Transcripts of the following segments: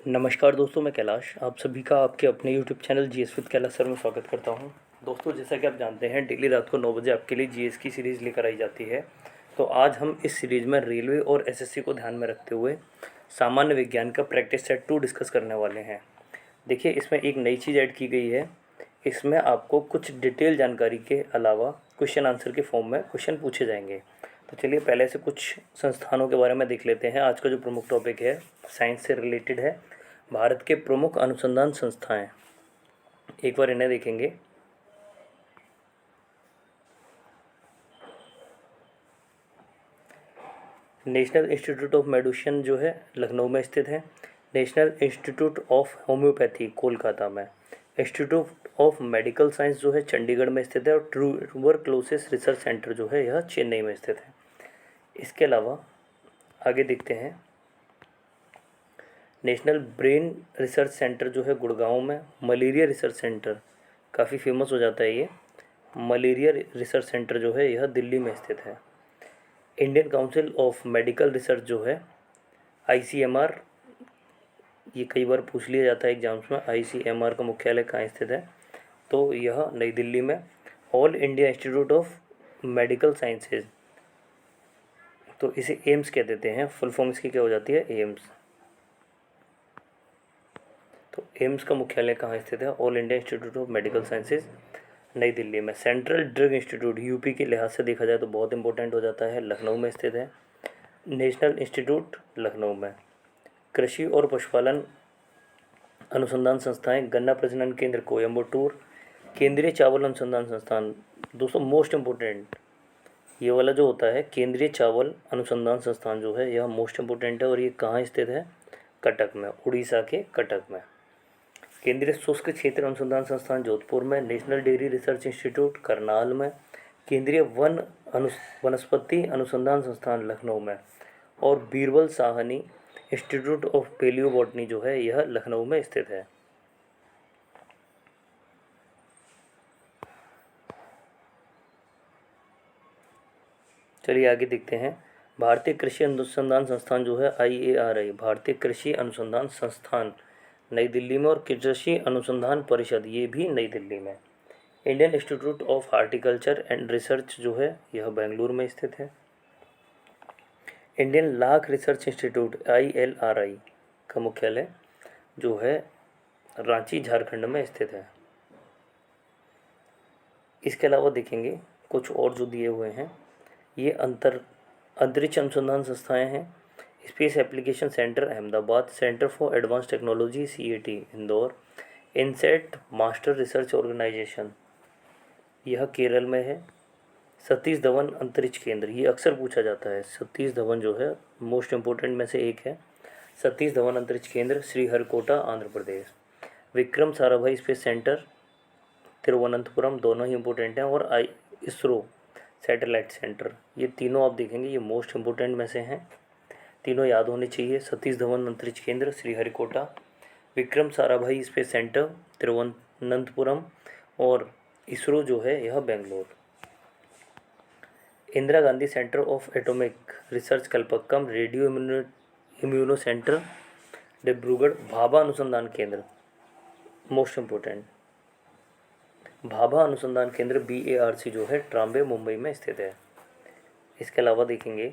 नमस्कार दोस्तों, मैं कैलाश आप सभी का आपके अपने YouTube channel GS with Kailash sir में स्वागत करता हूं। दोस्तों, जैसा कि आप जानते हैं, डेली रात को 9 बजे आपके लिए जीएस की सीरीज़ लेकर आई जाती है। तो आज हम इस सीरीज़ में रेलवे और एसएससी को ध्यान में रखते हुए सामान्य विज्ञान का प्रैक्टिस सेट 2 डिस्कस करने वाले हैं। देखिए, इसमें एक नई चीज़ ऐड की गई है। इसमें आपको कुछ डिटेल जानकारी के अलावा क्वेश्चन आंसर के फॉर्म में क्वेश्चन पूछे जाएंगे। तो चलिए पहले से कुछ संस्थानों के बारे में देख लेते हैं। आज का जो प्रमुख टॉपिक है साइंस से रिलेटेड है। भारत के प्रमुख अनुसंधान संस्थाएं, एक बार इन्हें देखेंगे। नेशनल इंस्टीट्यूट ऑफ मेडिसिन जो है लखनऊ में स्थित है। National Institute of Homoeopathy Kolkata में। इंस्टीट्यूट ऑफ मेडिकल साइंस जो है चंडीगढ़ में स्थित है। और ट्यूबरक्लोसिस रिसर्च सेंटर जो है यह चेन्नई में स्थित है। इसके अलावा आगे देखते हैं, नेशनल ब्रेन रिसर्च सेंटर जो है गुड़गांव में। मलेरिया रिसर्च सेंटर काफ़ी फेमस हो जाता है ये। मलेरिया रिसर्च सेंटर जो है यह दिल्ली में स्थित है। Indian council of medical research जो है आईसीएमआर, ये कई बार पूछ लिया जाता है एग्जाम्स में, आईसीएमआर का मुख्यालय कहाँ स्थित है, तो यह नई दिल्ली में। All India institute of medical sciences, तो इसे एम्स कह देते हैं, फुल फॉर्म इसकी क्या हो जाती है, एम्स। तो एम्स का मुख्यालय कहाँ स्थित है, all India institute of medical sciences नई दिल्ली में। सेंट्रल ड्रग इंस्टीट्यूट यूपी के लिहाज से देखा जाए तो बहुत इंपॉर्टेंट हो जाता है, लखनऊ में स्थित है। नेशनल इंस्टीट्यूट लखनऊ में। कृषि और पशुपालन अनुसंधान संस्थाएं, गन्ना प्रजनन केंद्र कोयम्बटूर। केंद्रीय चावल अनुसंधान संस्थान, दोस्तों मोस्ट इम्पोर्टेंट ये वाला जो होता है केंद्रीय चावल अनुसंधान संस्थान जो है यह मोस्ट इम्पोर्टेंट है। और ये कहाँ स्थित है, कटक में, उड़ीसा के कटक में। केंद्रीय शुष्क क्षेत्र अनुसंधान संस्थान जोधपुर में। National dairy research institute Karnal में। केंद्रीय वनस्पति अनुसंधान संस्थान लखनऊ में। और Birbal Sahni institute of palaeobotany जो है यह लखनऊ में स्थित है। चलिए आगे देखते हैं। भारतीय कृषि अनुसंधान संस्थान जो है IARI, भारतीय कृषि अनुसंधान संस्थान नई दिल्ली में। और कृषि अनुसंधान परिषद ये भी नई दिल्ली में। Indian institute of horticulture and research जो है यह बेंगलुरु में स्थित है। Indian lakh research institute ILRI का मुख्यालय जो है रांची झारखंड में स्थित है। इसके अलावा देखेंगे कुछ और जो दिए हुए हैं, ये अंतरिक्ष अनुसंधान संस्थाएं हैं। Space application centre Ahmedabad. Centre for advance technology CAT Indore. INSAT master research organisation यह केरल में है। सतीश धवन अंतरिक्ष केंद्र, ये अक्सर पूछा जाता है, सतीश धवन जो है मोस्ट इम्पोर्टेंट में से एक है। सतीश धवन अंतरिक्ष केंद्र श्रीहरिकोटा आंध्र प्रदेश। विक्रम साराभाई स्पेस सेंटर तिरुवनंतपुरम, दोनों ही इम्पोर्टेंट हैं। और इसरो सैटेलाइट सेंटर, ये तीनों आप देखेंगे ये मोस्ट इम्पोर्टेंट में से हैं, तीनों याद होने चाहिए। सतीश धवन अंतरिक्ष केंद्र श्रीहरिकोटा, विक्रम साराभाई स्पेस सेंटर तिरुवनंतपुरम, और इसरो जो है यह Bangalore. Indira Gandhi centre of atomic research Kalpakkam. Radio immuno centre Dibrugarh. Bhabha अनुसंधान केंद्र मोस्ट इम्पोर्टेंट, भाभा अनुसंधान केंद्र BARC जो है ट्राम्बे मुंबई में स्थित है। इसके अलावा देखेंगे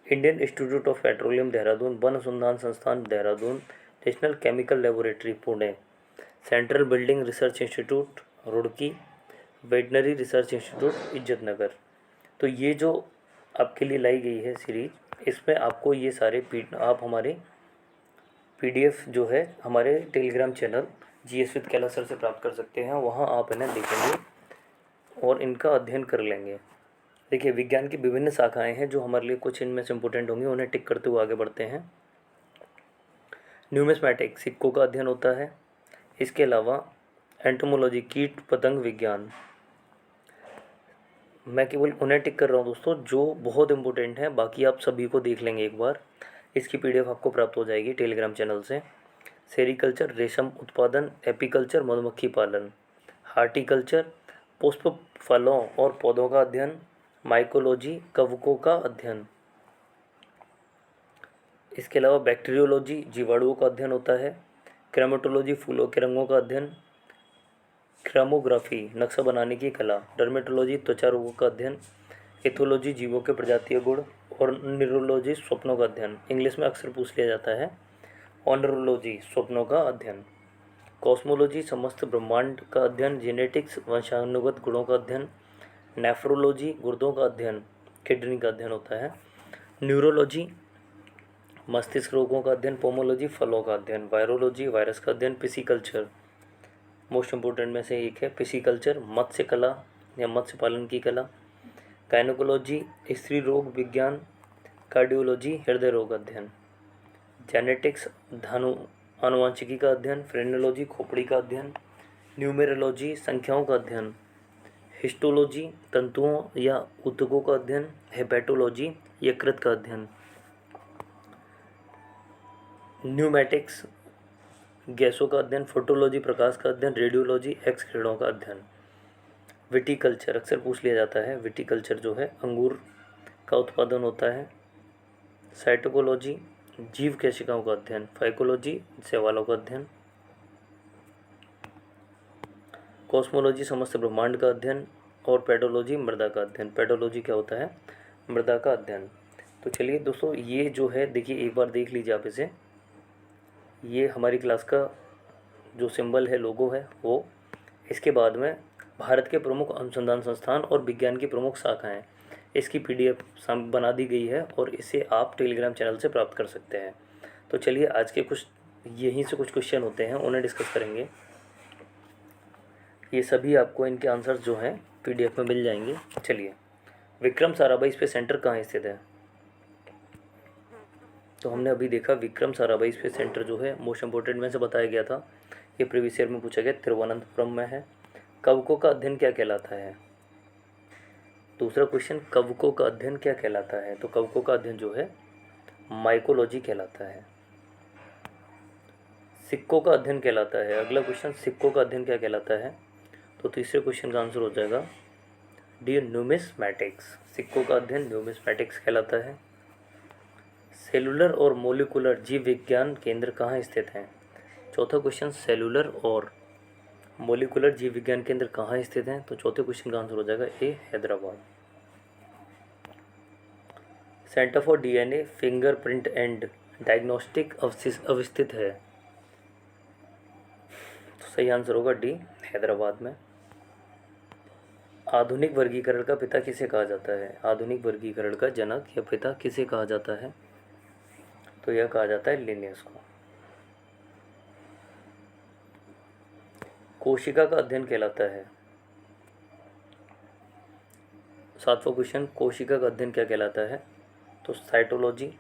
Indian institute of petroleum Dehradun, one अनुसंधान संस्थान Dehradun, national chemical laboratory Pune, central building research institute Roorkee, veterinary research institute Izzatnagar. तो ये जो आपके लिए लाई गई है सीरीज, इसमें आपको ये सारे आप हमारे PDF जो है हमारे Telegram channel GS with Kailash sir से प्राप्त कर सकते हैं। वहाँ आप इन्हें देखेंगे और इनका अध्ययन कर लेंगे। देखिए, विज्ञान की विभिन्न शाखाएं हैं जो हमारे लिए कुछ इनमें से इम्पोर्टेंट होंगी, उन्हें टिक करते हुए आगे बढ़ते हैं। न्यूमिस्मैटिक्स, सिक्कों का अध्ययन होता है। इसके अलावा एंटोमोलॉजी, कीट पतंग विज्ञान, मैं केवल उन्हें टिक कर रहा हूँ दोस्तों जो बहुत इंपॉर्टेंट हैं, बाकी आप सभी को देख लेंगे एक बार। इसकी PDF आपको प्राप्त हो जाएगी टेलीग्राम चैनल से। सेरिकल्चर, रेशम उत्पादन। एपीकल्चर, मधुमक्खी पालन। हार्टिकल्चर, पुष्प फलों और पौधों का अध्ययन। माइकोलॉजी, कवकों का अध्ययन। इसके अलावा बैक्टीरियोलॉजी जीवाणुओं का अध्ययन होता है। क्रोमेटोलॉजी फूलों के रंगों का अध्ययन। क्रोमोग्राफी नक्शा बनाने की कला। डर्मेटोलॉजी त्वचा रोगों का अध्ययन। एथोलॉजी जीवों के प्रजातीय गुण। और न्यूरोलॉजी स्वप्नों का अध्ययन। इंग्लिश में अक्सर पूछ लिया जाता है। ऑनरोलॉजी स्वप्नों का अध्ययन। कॉस्मोलॉजी समस्त ब्रह्मांड का अध्ययन। जेनेटिक्स वंशानुगत गुणों का अध्ययन। नेफ्रोलॉजी गुर्दों का अध्ययन, किडनी का अध्ययन होता है। न्यूरोलॉजी मस्तिष्क रोगों का अध्ययन। पोमोलॉजी फलों का अध्ययन। वायरोलॉजी वायरस का अध्ययन। पिसिकल्चर मोस्ट इम्पोर्टेंट में से एक है। पिसिकल्चर मत्स्य कला या मत्स्य पालन की कला। गायनोकोलॉजी स्त्री रोग विज्ञान। कार्डियोलॉजी हृदय रोग अध्ययन। जेनेटिक्स धनु आनुवंशिकी का अध्ययन। फ्रेनोलॉजी खोपड़ी का अध्ययन। न्यूमेरोलॉजी संख्याओं का अध्ययन। हिस्टोलॉजी तंतुओं या ऊतकों का अध्ययन। हेपेटोलॉजी यकृत का अध्ययन। न्यूमेटिक्स गैसों का अध्ययन। फोटोलॉजी प्रकाश का अध्ययन। रेडियोलॉजी एक्स किरणों का अध्ययन। विटिकल्चर अक्सर पूछ लिया जाता है। विटिकल्चर जो है अंगूर का उत्पादन होता है। साइटोकोलॉजी जीव कोशिकाओं का अध्ययन। फाइकोलॉजी शैवालों का अध्ययन। कॉस्मोलॉजी समस्त ब्रह्मांड का अध्ययन। और पेडोलॉजी मृदा का अध्ययन। पेडोलॉजी क्या होता है? मृदा का अध्ययन। तो चलिए दोस्तों, ये जो है देखिए एक बार देख लीजिए आप इसे। ये हमारी क्लास का जो सिंबल है, लोगो है वो। इसके बाद में भारत के प्रमुख अनुसंधान संस्थान और विज्ञान की प्रमुख शाखाएं, इसकी पीडीएफ बना दी गई है और इसे आप टेलीग्राम चैनल से प्राप्त कर सकते हैं। तो चलिए आज के कुछ यहीं से कुछ क्वेश्चन होते हैं उन्हें डिस्कस करेंगे। ये सभी आपको इनके आंसर्स जो हैं पीडीएफ में मिल जाएंगे। चलिए, विक्रम साराभाई स्पेस सेंटर कहाँ स्थित है? तो हमने अभी देखा विक्रम साराभाई स्पेस सेंटर जो है मोस्ट इम्पोर्टेंट में से बताया गया था। ये प्रीवियस ईयर में पूछा गया, तिरुवनंतपुरम में है। कवकों का अध्ययन क्या कहलाता है? दूसरा क्वेश्चन, कवकों का अध्ययन क्या कहलाता है? तो कवकों का अध्ययन जो है माइकोलॉजी कहलाता है। सिक्कों का अध्ययन कहलाता है। अगला क्वेश्चन, सिक्कों का अध्ययन क्या कहलाता है? तो तीसरे क्वेश्चन का आंसर हो जाएगा डी न्यूमिस्मैटिक्स। सिक्कों का अध्ययन न्यूमिस्मैटिक्स कहलाता है। सेलुलर और मोलिकुलर जीव विज्ञान केंद्र कहाँ स्थित हैं? चौथा क्वेश्चन, सेलुलर और मोलिकुलर जीव विज्ञान केंद्र कहाँ स्थित हैं? तो चौथे क्वेश्चन का आंसर हो जाएगा A Hyderabad. Centre for DNA Fingerprint and Diagnostic अवस्थित है। तो सही आंसर होगा डी हैदराबाद में। आधुनिक वर्गीकरण का पिता किसे कहा जाता है? आधुनिक वर्गीकरण का जनक या पिता किसे कहा जाता है? तो यह कहा जाता है लिनियस को। कोशिका का अध्ययन कहलाता है। सातवां क्वेश्चन, कोशिका का अध्ययन क्या कहलाता है? तो साइटोलॉजी।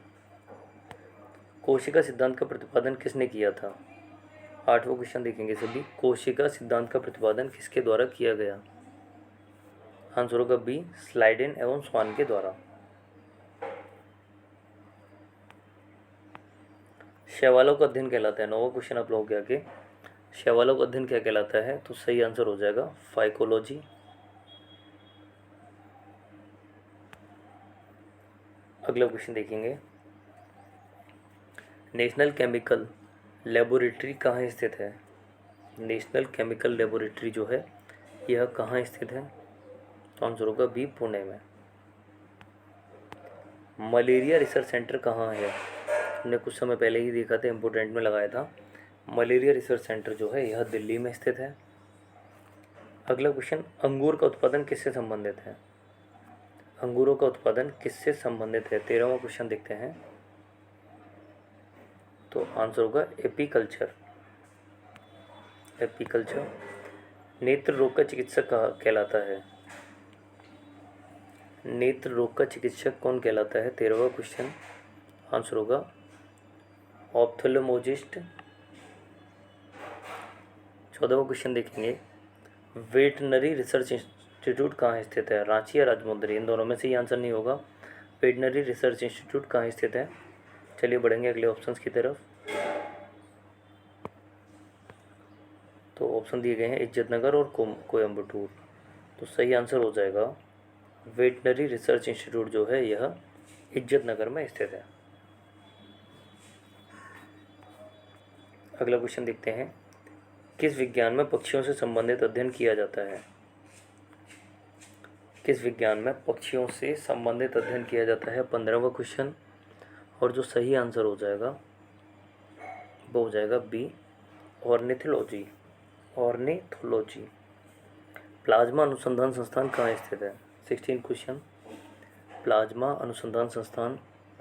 कोशिका सिद्धांत का प्रतिपादन किसने किया था? आठवां क्वेश्चन देखेंगे सभी, कोशिका सिद्धांत का प्रतिपादन किसके द्वारा किया गया? आंसर होगा बी, स्लाइडेन एवं स्वान के द्वारा। शैवालों का अध्ययन कहलाता है। नौवां क्वेश्चन आप लोगों के आगे, शैवालों का अध्ययन क्या कहलाता है? तो सही आंसर हो जाएगा फाइकोलॉजी। अगला क्वेश्चन देखेंगे, नेशनल केमिकल लेबोरेटरी कहाँ स्थित है? नेशनल केमिकल लेबोरेटरी जो है यह कहाँ स्थित है? तो आंसर होगा बी, पुणे में। मलेरिया रिसर्च सेंटर कहाँ है? हमने कुछ समय पहले ही देखा था, इम्पोर्टेंट में लगाया था। मलेरिया रिसर्च सेंटर जो है यह दिल्ली में स्थित है। अगला क्वेश्चन, अंगूर का उत्पादन किससे संबंधित है? अंगूरों का उत्पादन किससे संबंधित है? 13वां क्वेश्चन देखते हैं। तो आंसर होगा एपीकल्चर। एपीकल्चर। नेत्र रोग का चिकित्सक कहलाता है। नेत्र रोग का चिकित्सक कौन कहलाता है? 13वां क्वेश्चन आंसर होगा ऑप्थेल्मोलॉजिस्ट। 14वां क्वेश्चन देखेंगे, वेटनरी रिसर्च इंस्टीट्यूट कहाँ स्थित है? रांची या राजमुंदरी, इन दोनों में से ही आंसर नहीं होगा। वेटनरी रिसर्च इंस्टीट्यूट कहाँ स्थित है? चलिए बढ़ेंगे अगले ऑप्शंस की तरफ। तो ऑप्शन दिए गए हैं इज्जतनगर और कोयम्बटूर। तो सही आंसर हो जाएगा वेटनरी रिसर्च इंस्टीट्यूट जो है यह इज्जतनगर में स्थित है। अगला क्वेश्चन देखते हैं, किस विज्ञान में पक्षियों से संबंधित अध्ययन किया जाता है? किस विज्ञान में पक्षियों से संबंधित अध्ययन किया जाता है? 15वां क्वेश्चन। और जो सही आंसर हो जाएगा वो हो जाएगा बी, ऑर्निथोलॉजी। ऑर्निथोलॉजी। प्लाज्मा अनुसंधान संस्थान कहाँ स्थित है? 16 क्वेश्चन। प्लाज्मा अनुसंधान संस्थान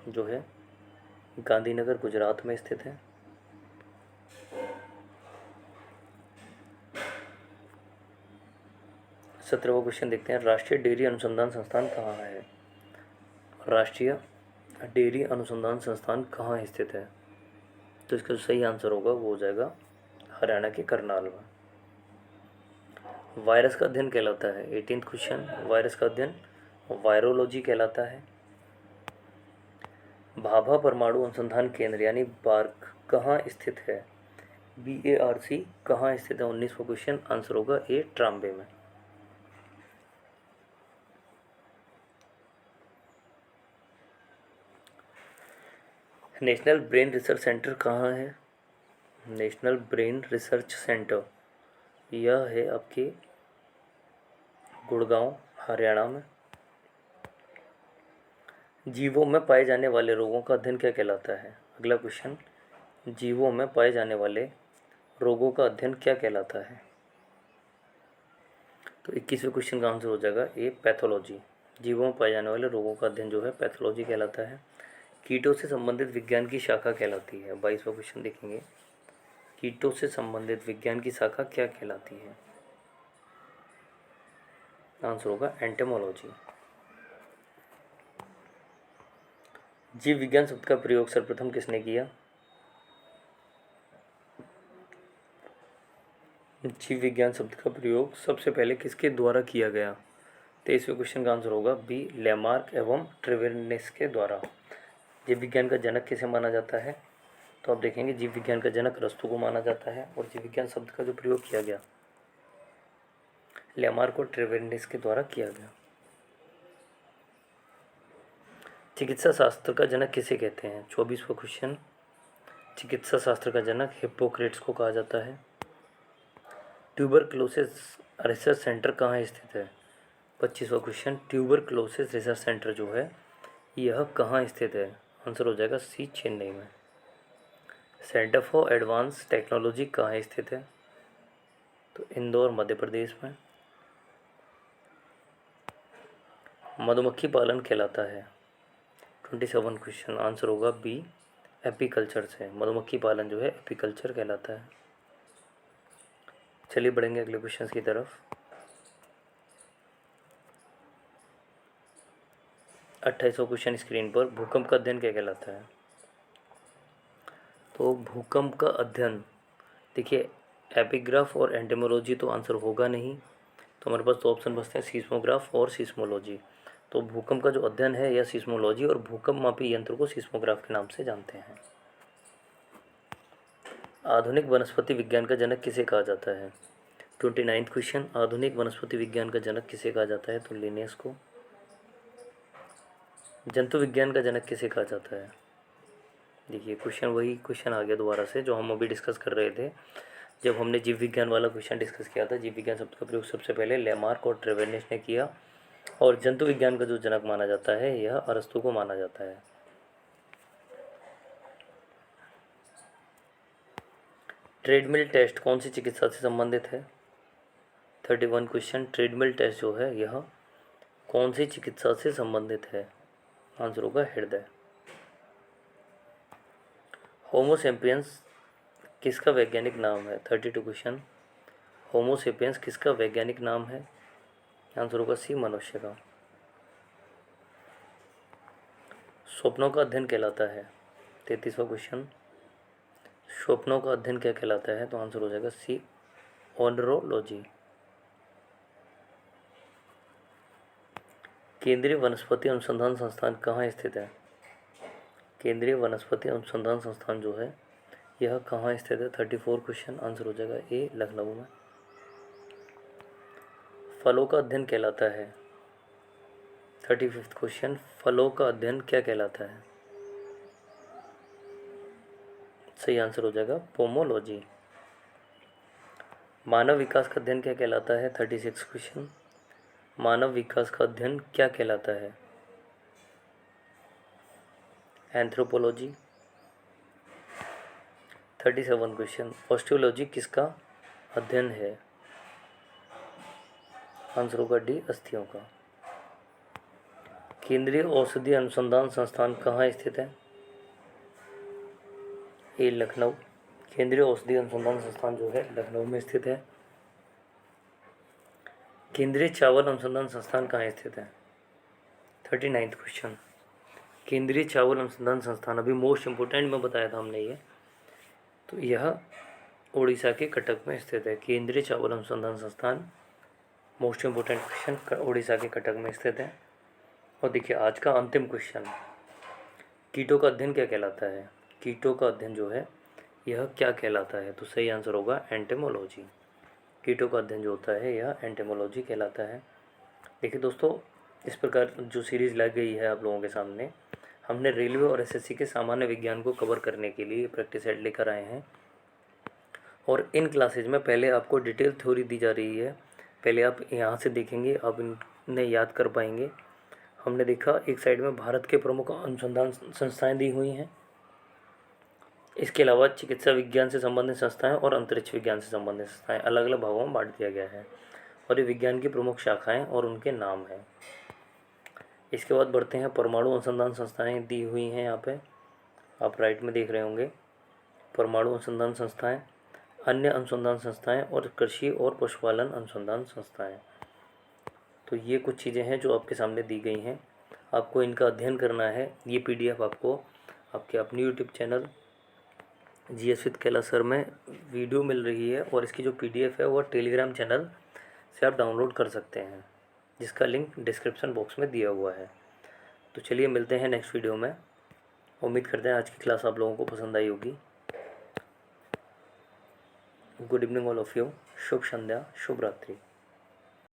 जो है गांधीनगर गुजरात में स्थित है। 17वां क्वेश्चन देखते हैं, राष्ट्रीय डेयरी अनुसंधान संस्थान कहाँ है? राष्ट्रीय डेयरी अनुसंधान संस्थान कहाँ स्थित है? तो इसका जो सही आंसर होगा वो हो जाएगा हरियाणा के करनाल में। वायरस का अध्ययन कहलाता है, 18th क्वेश्चन। वायरस का अध्ययन वायरोलॉजी कहलाता है। भाभा परमाणु अनुसंधान केंद्र यानी बार्क कहाँ स्थित है? BARC कहाँ स्थित है? 19वां क्वेश्चन। आंसर होगा ए, ट्राम्बे में। नेशनल ब्रेन रिसर्च सेंटर कहाँ है? नेशनल ब्रेन रिसर्च सेंटर यह है आपके गुड़गांव, हरियाणा में। जीवों में पाए जाने वाले रोगों का अध्ययन क्या कहलाता है? अगला क्वेश्चन, जीवों में पाए जाने वाले रोगों का अध्ययन क्या कहलाता है? तो 21वें क्वेश्चन का आंसर हो जाएगा ए, पैथोलॉजी। जीवों में पाए जाने वाले रोगों का अध्ययन जो है पैथोलॉजी कहलाता है। कीटों से संबंधित विज्ञान की शाखा कहलाती है। 22वां क्वेश्चन देखेंगे, कीटों से संबंधित विज्ञान की शाखा क्या कहलाती है? आंसर होगा एंटेमोलॉजी। जीव विज्ञान शब्द का प्रयोग सर्वप्रथम किसने किया? जीव विज्ञान शब्द का प्रयोग सबसे पहले किसके द्वारा किया गया? 23वें क्वेश्चन का आंसर होगा बी, लेमार्क एवं ट्रेवेर्नेस के द्वारा। जीव विज्ञान का जनक किसे माना जाता है? तो आप देखेंगे जीव विज्ञान का जनक अरस्तू को माना जाता है। और जीव विज्ञान शब्द का जो प्रयोग किया गया लेमार्क और ट्रेवेर्नेस के द्वारा किया गया। चिकित्सा शास्त्र का जनक किसे कहते हैं? 24वां क्वेश्चन। चिकित्सा शास्त्र का जनक हिप्पोक्रेट्स को कहा जाता है। ट्यूबरक्लोसिस रिसर्च सेंटर कहाँ स्थित है? 25वां क्वेश्चन। ट्यूबरक्लोसिस रिसर्च सेंटर जो है यह कहाँ स्थित है? आंसर हो जाएगा सी, चेन्नई में। सेंटर फॉर एडवांस टेक्नोलॉजी कहाँ स्थित है? तो इंदौर, मध्य प्रदेश में। मधुमक्खी पालन कहलाता है, 27 क्वेश्चन। आंसर होगा बी, एपीकल्चर से। मधुमक्खी पालन जो है एपीकल्चर कहलाता है। चलिए बढ़ेंगे अगले क्वेश्चन की तरफ। 28वां क्वेश्चन स्क्रीन पर, भूकंप का अध्ययन क्या कहलाता है? तो भूकंप का अध्ययन, देखिए एपिग्राफ और एंटेमोलॉजी तो आंसर होगा नहीं, तो हमारे पास तो ऑप्शन बचते हैं सीस्मोग्राफ और सीस्मोलॉजी। तो भूकंप का जो अध्ययन है यह सीस्मोलॉजी, और भूकंप मापी यंत्र को सीस्मोग्राफ के नाम से जानते हैं। आधुनिक वनस्पति विज्ञान का जनक किसे कहा जाता है? 29वां क्वेश्चन। आधुनिक वनस्पति विज्ञान का जनक किसे कहा जाता है? तो लिनियस को। जंतु विज्ञान का जनक किसे कहा जाता है? देखिए क्वेश्चन वही क्वेश्चन आ गया दोबारा से जो हम अभी डिस्कस कर रहे थे जब हमने जीव विज्ञान वाला क्वेश्चन डिस्कस किया था। जीव विज्ञान शब्द का प्रयोग सबसे पहले लेमार्क और ट्रेवेर्नेस ने किया, और जंतु विज्ञान का जो जनक माना जाता है यह अरस्तु को माना जाता है। ट्रेडमिल टेस्ट कौन सी चिकित्सा से संबंधित है? 31 क्वेश्चन। ट्रेडमिल टेस्ट जो है यह कौन सी चिकित्सा से संबंधित है? आंसर होगा हृदय। होमोसेपियंस किसका वैज्ञानिक नाम है? 32 क्वेश्चन। होमोसेपियंस किसका वैज्ञानिक नाम है? आंसर होगा सी, मनुष्य का। स्वप्नों का अध्ययन कहलाता है, 33वां क्वेश्चन। स्वप्नों का अध्ययन क्या कहलाता है? तो आंसर हो जाएगा सी, ओनरोलॉजी। केंद्रीय वनस्पति अनुसंधान संस्थान कहाँ स्थित है? केंद्रीय वनस्पति अनुसंधान संस्थान जो है यह कहाँ स्थित है? 34 क्वेश्चन। आंसर हो जाएगा ए, लखनऊ में। फलों का अध्ययन कहलाता है, 35वां क्वेश्चन। फलों का अध्ययन क्या कहलाता है? सही आंसर हो जाएगा पोमोलॉजी। मानव विकास का अध्ययन क्या कहलाता है? 36 क्वेश्चन। मानव विकास का अध्ययन क्या कहलाता है? एंथ्रोपोलॉजी। 37 क्वेश्चन। ऑस्टियोलॉजी किसका अध्ययन है? आंसर होगा डी, अस्थियों का। केंद्रीय औषधि अनुसंधान संस्थान कहाँ स्थित है? ए, लखनऊ। केंद्रीय औषधि अनुसंधान संस्थान जो है लखनऊ में स्थित है। केंद्रीय चावल अनुसंधान संस्थान कहाँ स्थित है? 39 क्वेश्चन। केंद्रीय चावल अनुसंधान संस्थान अभी मोस्ट इम्पोर्टेंट में बताया था हमने ये, तो यह उड़ीसा के कटक में स्थित है। केंद्रीय चावल अनुसंधान संस्थान मोस्ट इम्पोर्टेंट क्वेश्चन उड़ीसा के कटक में स्थित है। और देखिए आज का अंतिम क्वेश्चन, कीटों का अध्ययन क्या कहलाता है? कीटों का अध्ययन जो है यह क्या कहलाता है? तो सही आंसर होगा एंटेमोलॉजी। कीटों का अध्ययन जो होता है यह एंटेमोलॉजी कहलाता है। देखिए दोस्तों, इस प्रकार जो सीरीज़ लाई गई है आप लोगों के सामने, हमने रेलवे और एसएससी के सामान्य विज्ञान को कवर करने के लिए प्रैक्टिस सेट लेकर आए हैं। और इन क्लासेज में पहले आपको डिटेल थ्योरी दी जा रही है। पहले आप यहाँ से देखेंगे, आप इन्हें याद कर पाएंगे। हमने देखा एक साइड में भारत के प्रमुख अनुसंधान संस्थाएं दी हुई हैं, इसके अलावा चिकित्सा विज्ञान से संबंधित संस्थाएं और अंतरिक्ष विज्ञान से संबंधित संस्थाएं अलग अलग भागों में बांट दिया गया है। और ये विज्ञान की प्रमुख शाखाएं और उनके नाम हैं। इसके बाद बढ़ते हैं, परमाणु अनुसंधान संस्थाएं दी हुई हैं यहाँ पे, आप राइट में देख रहे होंगे। परमाणु अनुसंधान संस्थाएं, अन्य अनुसंधान संस्थाएं और कृषि और पशुपालन अनुसंधान संस्थाएं। तो ये कुछ चीज़ें हैं जो आपके सामने दी गई हैं, आपको इनका अध्ययन करना है। ये पीडीएफ आपको आपके अपने YouTube channel GS with Kailash sir में वीडियो मिल रही है, और इसकी जो पीडीएफ है वो टेलीग्राम चैनल से आप डाउनलोड कर सकते हैं, जिसका लिंक डिस्क्रिप्शन बॉक्स में दिया हुआ है। तो चलिए मिलते हैं नेक्स्ट वीडियो में। उम्मीद करते हैं आज की क्लास आप लोगों को पसंद आई होगी। Good evening all of you. शुभ संध्या, शुभ रात्रि।